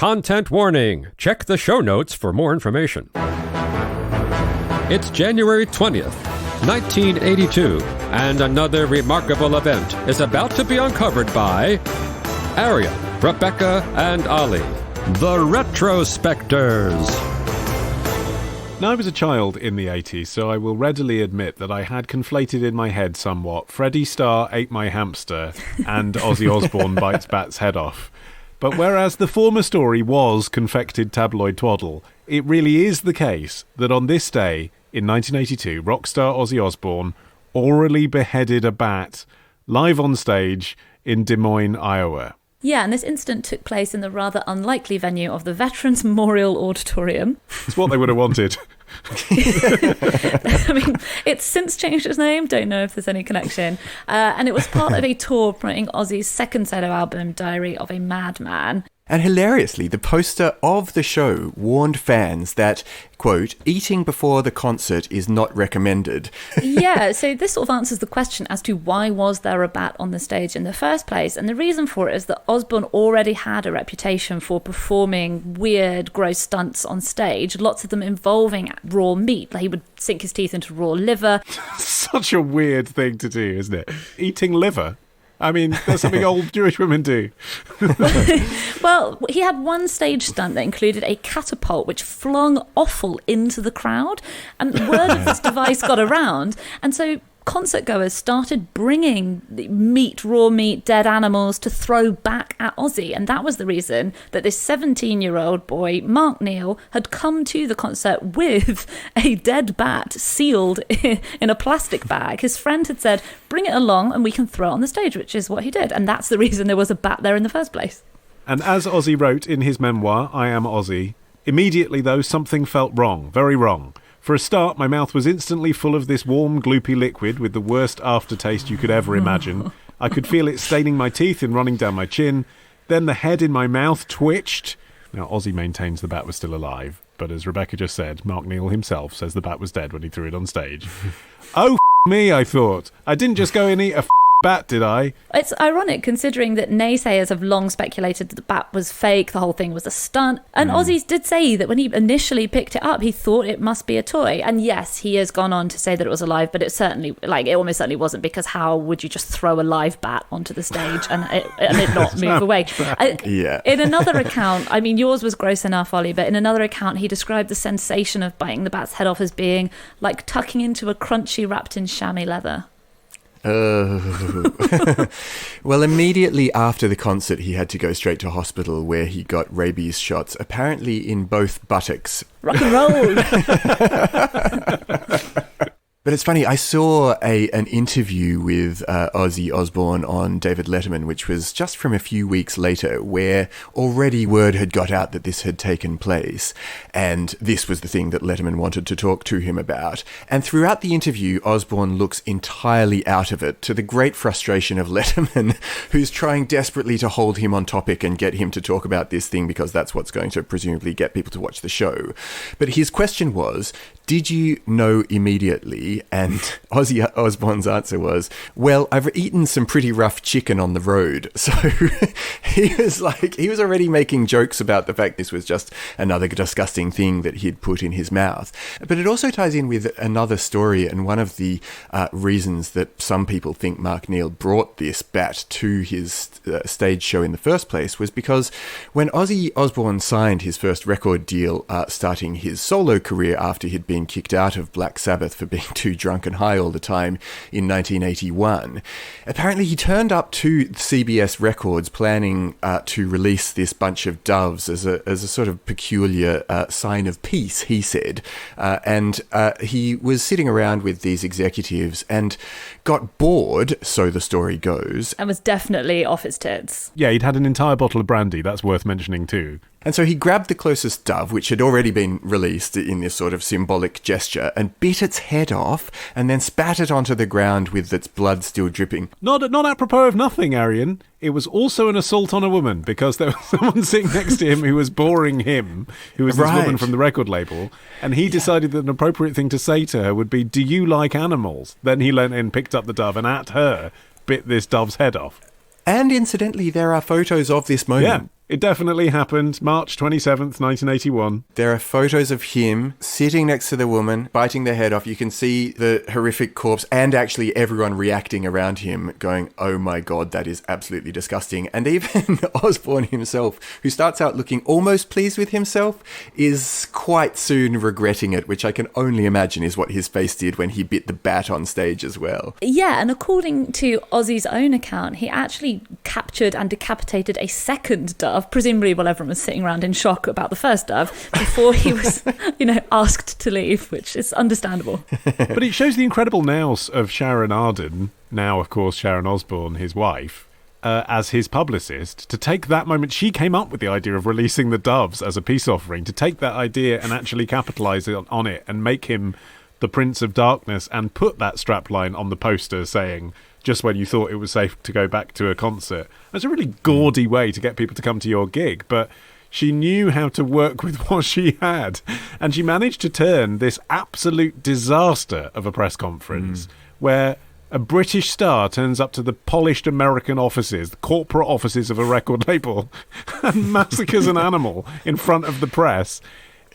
Content warning. Check the show notes for more information. It's January 20th, 1982, and another remarkable event is about to be uncovered by Arion, Rebecca, and Olly, the Retrospectors. Now, I was a child in the 80s, so I will readily admit that I had conflated in my head somewhat Freddie Starr Ate My Hamster and Ozzy Osbourne Bites Bat's Head Off. But whereas the former story was confected tabloid twaddle, it really is the case that on this day, in 1982, rock star Ozzy Osbourne orally beheaded a bat live on stage in Des Moines, Iowa. Yeah, and this incident took place in the rather unlikely venue of the Veterans Memorial Auditorium. It's what they would have wanted. I mean, it's since changed its name. Don't know if there's any connection. And it was part of a tour promoting Ozzy's second solo album, Diary of a Madman. And hilariously, the poster of the show warned fans that, quote, eating before the concert is not recommended. Yeah, so this sort of answers the question as to why was there a bat on the stage in the first place. And the reason for it is that Osbourne already had a reputation for performing weird, gross stunts on stage, lots of them involving raw meat. Like he would sink his teeth into raw liver. Such a weird thing to do, isn't it? Eating liver. I mean, that's something old Jewish women do. Well, he had one stage stunt that included a catapult which flung offal into the crowd. And word of this device got around. And so concert goers started bringing meat, raw meat, dead animals to throw back at Ozzy. And that was the reason that this 17-year-old boy, Mark Neal, had come to the concert with a dead bat sealed in a plastic bag. His friend had said, bring it along and we can throw it on the stage, which is what he did. And that's the reason there was a bat there in the first place. And as Ozzy wrote in his memoir, I Am Ozzy, immediately, though, something felt wrong, very wrong. For a start, my mouth was instantly full of this warm, gloopy liquid with the worst aftertaste you could ever imagine. I could feel it staining my teeth and running down my chin. Then the head in my mouth twitched. Now, Ozzy maintains the bat was still alive, but as Rebecca just said, Mark Neal himself says the bat was dead when he threw it on stage. Oh, me, I thought. I didn't just go and eat a bat, did I? It's ironic considering that naysayers have long speculated that the bat was fake, the whole thing was a stunt. And Ozzy did say that when he initially picked it up, he thought it must be a toy. And yes, he has gone on to say that it was alive, but it almost certainly wasn't, because how would you just throw a live bat onto the stage and it not move away? Yeah. In another account, I mean, yours was gross enough, Olly, but in another account, he described the sensation of biting the bat's head off as being like tucking into a crunchy wrapped in chamois leather. Oh. Well, immediately after the concert, he had to go straight to hospital where he got rabies shots, apparently in both buttocks. Rock and roll! But it's funny, I saw an interview with Ozzy Osbourne on David Letterman, which was just from a few weeks later, where already word had got out that this had taken place, and this was the thing that Letterman wanted to talk to him about. And throughout the interview, Osbourne looks entirely out of it, to the great frustration of Letterman, who's trying desperately to hold him on topic and get him to talk about this thing, because that's what's going to presumably get people to watch the show. But his question was, did you know immediately? And Ozzy Osbourne's answer was, well, I've eaten some pretty rough chicken on the road. So he was already making jokes about the fact this was just another disgusting thing that he'd put in his mouth. But it also ties in with another story, and one of the reasons that some people think Mark Neal brought this bat to his stage show in the first place was because when Ozzy Osbourne signed his first record deal, starting his solo career after he'd been kicked out of Black Sabbath for being too drunk and high all the time in 1981. Apparently he turned up to CBS Records planning to release this bunch of doves as a sort of peculiar sign of peace, he said. And he was sitting around with these executives and got bored, so the story goes. And was definitely off its tits. Yeah, he'd had an entire bottle of brandy, that's worth mentioning too. And so he grabbed the closest dove, which had already been released in this sort of symbolic gesture, and bit its head off, and then spat it onto the ground with its blood still dripping. Not apropos of nothing, Arion. It was also an assault on a woman, because there was someone sitting next to him who was boring him, who was this woman from the record label, and he decided that an appropriate thing to say to her would be, do you like animals? Then he leant in, picked up the dove, and at her, bit this dove's head off. And incidentally, there are photos of this moment. Yeah. It definitely happened. March 27th, 1981. There are photos of him sitting next to the woman, biting their head off. You can see the horrific corpse and actually everyone reacting around him going, oh my God, that is absolutely disgusting. And even Osbourne himself, who starts out looking almost pleased with himself, is quite soon regretting it, which I can only imagine is what his face did when he bit the bat on stage as well. Yeah, and according to Ozzy's own account, he actually captured and decapitated a second dove, presumably while everyone was sitting around in shock about the first dove, before he was, asked to leave, which is understandable. But it shows the incredible nous of Sharon Arden, now, of course, Sharon Osbourne, his wife, as his publicist, to take that moment. She came up with the idea of releasing the doves as a peace offering, to take that idea and actually capitalise on it and make him the Prince of Darkness and put that strapline on the poster saying, just when you thought it was safe to go back to a concert. That's a really gaudy way to get people to come to your gig, but she knew how to work with what she had, and she managed to turn this absolute disaster of a press conference where a British star turns up to the polished American offices, the corporate offices of a record label, and massacres an animal in front of the press,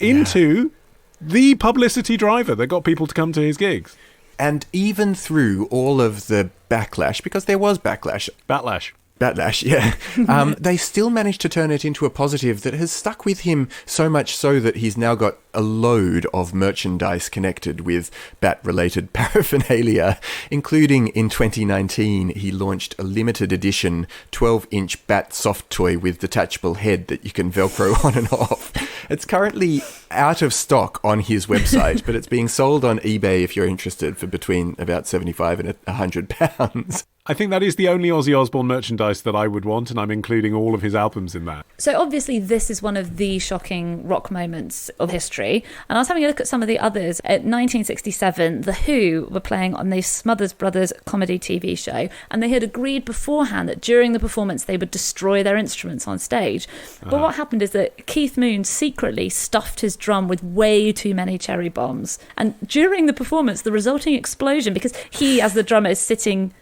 into the publicity driver that got people to come to his gigs. And even through all of the backlash, because there was backlash. Backlash, yeah. They still managed to turn it into a positive that has stuck with him so much so that he's now got a load of merchandise connected with bat-related paraphernalia, including in 2019, he launched a limited edition 12-inch bat soft toy with detachable head that you can Velcro on and off. It's currently out of stock on his website, but it's being sold on eBay if you're interested for between about £75 and £100. I think that is the only Ozzy Osbourne merchandise that I would want, and I'm including all of his albums in that. So obviously this is one of the shocking rock moments of history, and I was having a look at some of the others. At 1967, The Who were playing on the Smothers Brothers comedy TV show, and they had agreed beforehand that during the performance they would destroy their instruments on stage. But what happened is that Keith Moon secretly stuffed his drum with way too many cherry bombs, and during the performance the resulting explosion, because he as the drummer is sitting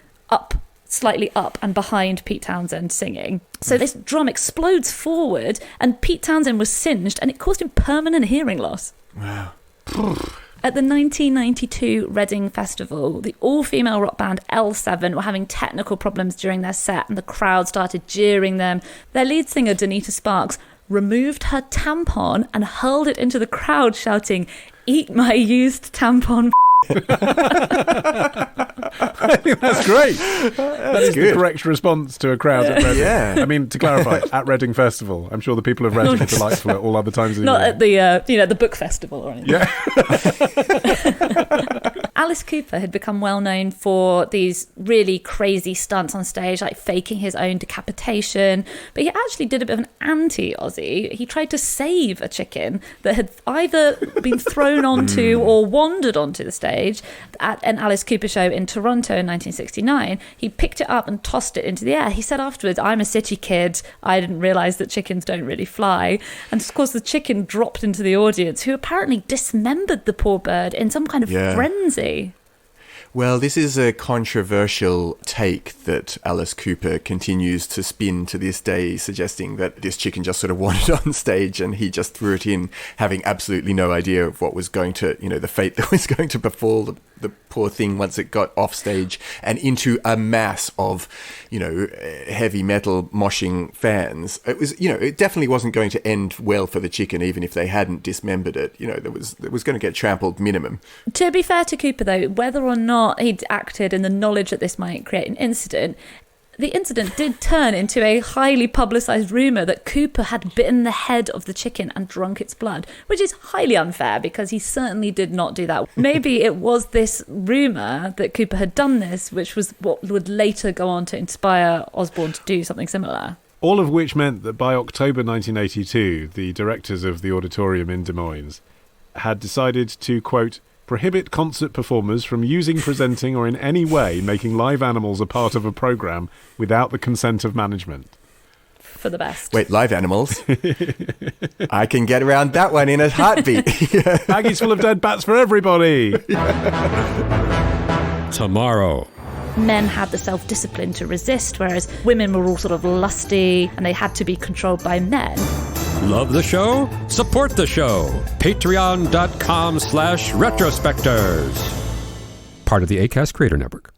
slightly up and behind Pete Townsend singing. So this drum explodes forward and Pete Townsend was singed and it caused him permanent hearing loss. Wow. At the 1992 Reading Festival, the all-female rock band L7 were having technical problems during their set and the crowd started jeering them. Their lead singer, Donita Sparks, removed her tampon and hurled it into the crowd shouting, "Eat my used tampon." I think that's great. That is good. The correct response to a crowd at Reading. Yeah. I mean, to clarify, at Reading Festival. I'm sure the people of Reading are delightful at all other times of the Not year. at the the book festival or anything. Yeah. Alice Cooper had become well known for these really crazy stunts on stage, like faking his own decapitation. But he actually did a bit of an anti-Ozzy. He tried to save a chicken that had either been thrown onto or wandered onto the stage at an Alice Cooper show in Toronto in 1969. He picked it up and tossed it into the air. He said afterwards, "I'm a city kid. I didn't realise that chickens don't really fly." And of course the chicken dropped into the audience, who apparently dismembered the poor bird in some kind of frenzy. Well, this is a controversial take that Alice Cooper continues to spin to this day, suggesting that this chicken just sort of wandered on stage and he just threw it in, having absolutely no idea of what was going to, the fate that was going to befall the poor thing once it got off stage and into a mass of, heavy metal moshing fans. It was, it definitely wasn't going to end well for the chicken, even if they hadn't dismembered it. It was going to get trampled minimum. To be fair to Cooper, though, whether or not he'd acted in the knowledge that this might create an incident, the incident did turn into a highly publicised rumour that Cooper had bitten the head of the chicken and drunk its blood, which is highly unfair because he certainly did not do that. Maybe it was this rumour that Cooper had done this, which was what would later go on to inspire Osbourne to do something similar. All of which meant that by October 1982, the directors of the auditorium in Des Moines had decided to, quote, prohibit concert performers from using, presenting, or in any way making live animals a part of a programme without the consent of management. For the best. Wait, live animals? I can get around that one in a heartbeat. Baggies full of dead bats for everybody. Tomorrow. men had the self-discipline to resist, whereas women were all sort of lusty and they had to be controlled by men. Love the show? Support the show. Patreon.com/retrospectors. Part of the Acast Creator Network.